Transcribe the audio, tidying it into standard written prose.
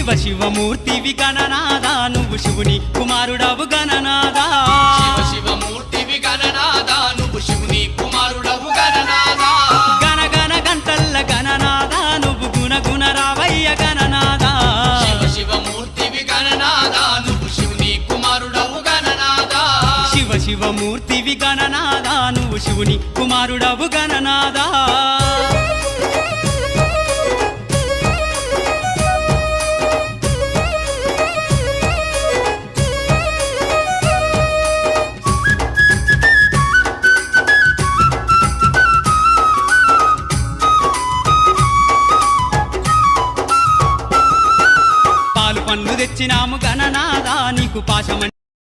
శివ శివమూర్తివి గణనాదా నువ్వు శివుని కుమారుడవు గణనాదా శివ శివమూర్తివి గణనాదా నువ్వు శివుని కుమారుడవు గణనాదా గణ గణ గంటల్ల గణనాదా నువ్వు గుణ గుణ రావయ్య గణనాదా శివ శివమూర్తివి గణనాదా నువ్వు శివుని కుమారుడవు గణనాదా శివ శివమూర్తివి గణనాదా నువ్వు శివుని కుమారుడవు గణనాదా పాలు పండ్లు తెచ్చినాము గణనాదా నీకు పాశమ